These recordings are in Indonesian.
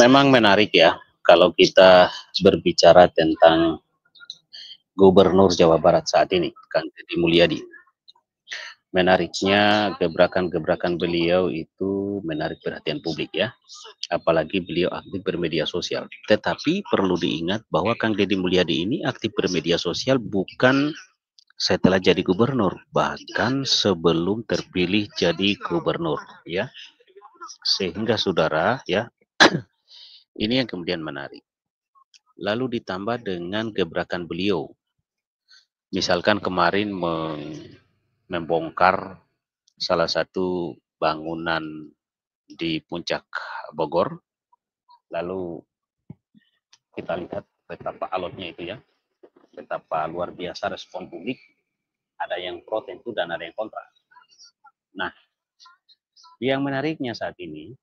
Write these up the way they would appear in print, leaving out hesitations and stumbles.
Memang menarik ya kalau kita berbicara tentang Gubernur Jawa Barat saat ini, Kang Deddy Mulyadi. Menariknya gebrakan-gebrakan beliau itu menarik perhatian publik ya, apalagi beliau aktif bermedia sosial. Tetapi perlu diingat bahwa Kang Deddy Mulyadi ini aktif bermedia sosial bukan setelah jadi gubernur, bahkan sebelum terpilih jadi gubernur ya. Sehingga saudara ya, ini yang kemudian menarik. Lalu ditambah dengan gebrakan beliau. Misalkan kemarin membongkar salah satu bangunan di puncak Bogor, lalu kita lihat betapa alotnya itu ya, betapa luar biasa respon publik, ada yang pro tentu dan ada yang kontra. Nah, yang menariknya saat ini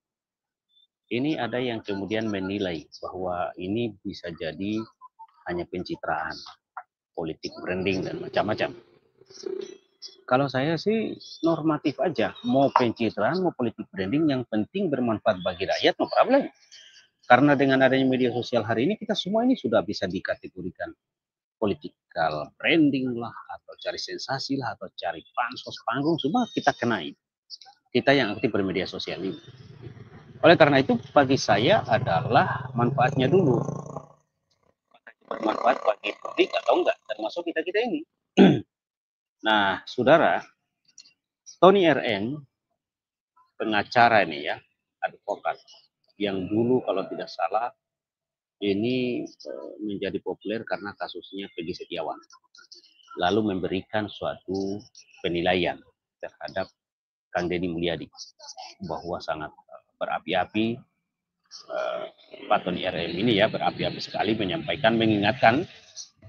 ada yang kemudian menilai bahwa ini bisa jadi hanya pencitraan, politik branding dan macam-macam. Kalau saya sih normatif aja, mau pencitraan, mau politik branding, yang penting bermanfaat bagi rakyat, no problem. Karena dengan adanya media sosial hari ini, kita semua ini sudah bisa dikategorikan political branding lah, atau cari sensasi lah, atau cari pansos panggung, semua kita kenai. Kita yang aktif bermedia sosial ini. Oleh karena itu, bagi saya adalah manfaatnya dulu. Bermanfaat bagi publik atau enggak, termasuk kita-kita ini. Nah, saudara, Tony RN, pengacara ini ya, advokat, yang dulu kalau tidak salah ini menjadi populer karena kasusnya Peggy Setiawan. Lalu memberikan suatu penilaian terhadap Kang Deddy Mulyadi bahwa sangat berapi-api. Pak Tony RM ini ya berapi-api sekali menyampaikan, mengingatkan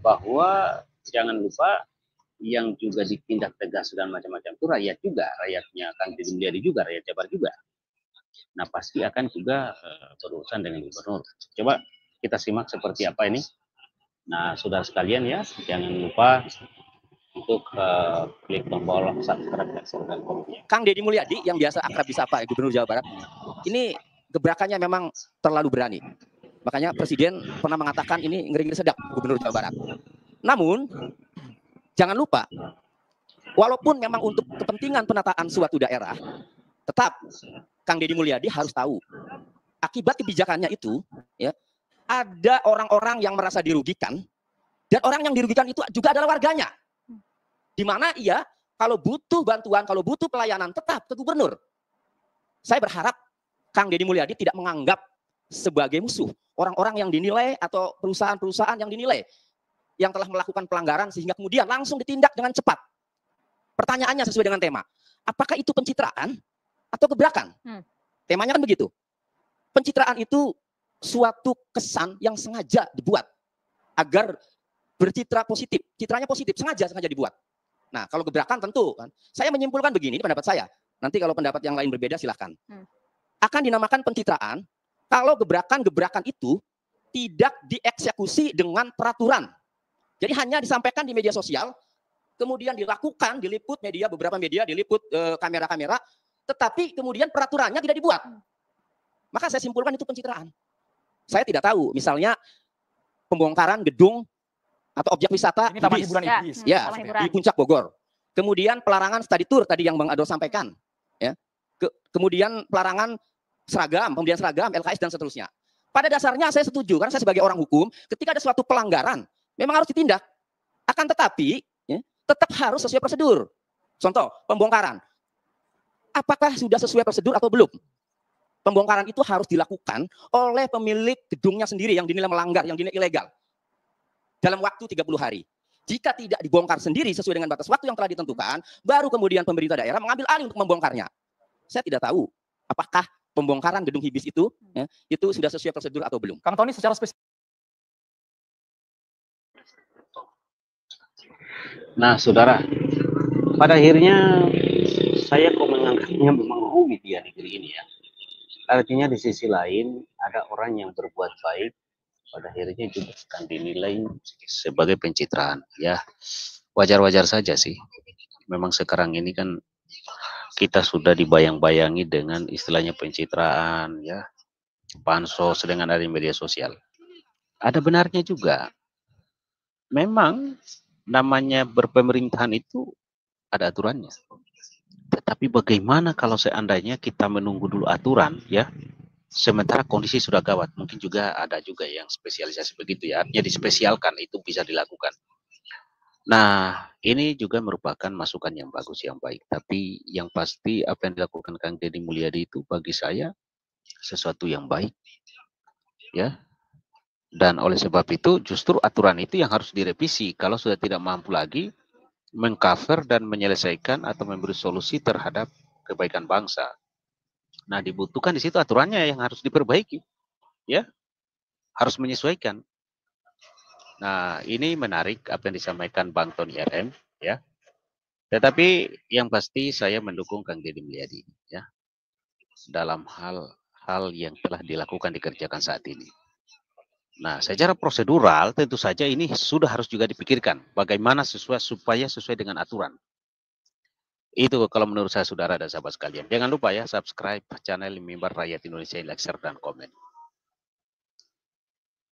bahwa jangan lupa yang juga ditindak tegas dan macam-macam itu rakyat juga, rakyatnya Kang Deddy Mulyadi juga, rakyat Jabar juga. Nah pasti akan juga berurusan dengan gubernur. Coba kita simak seperti apa ini. Nah saudara sekalian ya, jangan lupa untuk klik tombol subscribe dan share dan komen. Kang Deddy Mulyadi yang biasa akrab disapa Gubernur Jawa Barat, ini gebrakannya memang terlalu berani. Makanya Presiden pernah mengatakan ini ngeri-ngeri sedap Gubernur Jawa Barat. Namun jangan lupa, walaupun memang untuk kepentingan penataan suatu daerah, tetap Kang Deddy Mulyadi harus tahu akibat kebijakannya itu, ya, ada orang-orang yang merasa dirugikan, dan orang yang dirugikan itu juga adalah warganya. Di mana ia kalau butuh bantuan, kalau butuh pelayanan tetap ke gubernur. Saya berharap Kang Deddy Mulyadi tidak menganggap sebagai musuh orang-orang yang dinilai atau perusahaan-perusahaan yang dinilai yang telah melakukan pelanggaran sehingga kemudian langsung ditindak dengan cepat. Pertanyaannya sesuai dengan tema. Apakah itu pencitraan atau gebrakan? Temanya kan begitu. Pencitraan itu suatu kesan yang sengaja dibuat agar bercitra positif. Citranya positif, sengaja dibuat. Nah, kalau gebrakan tentu kan. Saya menyimpulkan begini, ini pendapat saya. Nanti kalau pendapat yang lain berbeda silahkan. Akan dinamakan pencitraan kalau gebrakan-gebrakan itu tidak dieksekusi dengan peraturan. Jadi hanya disampaikan di media sosial, kemudian dilakukan, diliput media, beberapa media diliput kamera-kamera, tetapi kemudian peraturannya tidak dibuat. Maka saya simpulkan itu pencitraan. Saya tidak tahu, misalnya pembongkaran gedung atau objek wisata ini Taman Hiburan Ibis. Ya, di Puncak Bogor. Kemudian pelarangan study tour tadi yang Bang Ado sampaikan. Ya. Kemudian pelarangan seragam, pembelian seragam, LKS dan seterusnya. Pada dasarnya saya setuju, karena saya sebagai orang hukum, ketika ada suatu pelanggaran, memang harus ditindak. Akan tetapi, ya, tetap harus sesuai prosedur. Contoh, pembongkaran. Apakah sudah sesuai prosedur atau belum? Pembongkaran itu harus dilakukan oleh pemilik gedungnya sendiri yang dinilai melanggar, yang dinilai ilegal. Dalam waktu 30 hari. Jika tidak dibongkar sendiri sesuai dengan batas waktu yang telah ditentukan, baru kemudian pemerintah daerah mengambil alih untuk membongkarnya. Saya tidak tahu apakah pembongkaran gedung Hibis itu, ya, itu sudah sesuai prosedur atau belum. Kang Tony secara spesifik. Nah, saudara, pada akhirnya saya kok menganggapnya memang media negeri ini ya. Artinya di sisi lain ada orang yang berbuat baik, pada akhirnya juga akan dinilai sebagai pencitraan. Ya, wajar-wajar saja sih. Memang sekarang ini kan kita sudah dibayang-bayangi dengan istilahnya pencitraan, ya. pansos dengan ada di media sosial. Ada benarnya juga. Memang namanya berpemerintahan itu ada aturannya. Tetapi bagaimana kalau seandainya kita menunggu dulu aturan, ya, sementara kondisi sudah gawat? Mungkin juga ada juga yang spesialisasi begitu ya, artinya dispesialkan itu bisa dilakukan. Nah, ini juga merupakan masukan yang bagus, yang baik. Tapi yang pasti apa yang dilakukan Kang Deddy Mulyadi itu bagi saya sesuatu yang baik, ya. Dan oleh sebab itu justru aturan itu yang harus direvisi kalau sudah tidak mampu lagi mengcover dan menyelesaikan atau memberi solusi terhadap kebaikan bangsa. Nah, dibutuhkan di situ aturannya yang harus diperbaiki, ya, harus menyesuaikan. Nah, ini menarik apa yang disampaikan Bang Tony RM, ya. Tetapi yang pasti saya mendukung Kang Deddy Mulyadi, ya, dalam hal yang telah dilakukan dikerjakan saat ini. Nah, secara prosedural tentu saja ini sudah harus juga dipikirkan bagaimana supaya sesuai dengan aturan. Itu kalau menurut saya saudara dan sahabat sekalian. Jangan lupa ya subscribe channel Mimbar Rakyat Indonesia, like, share, dan komen.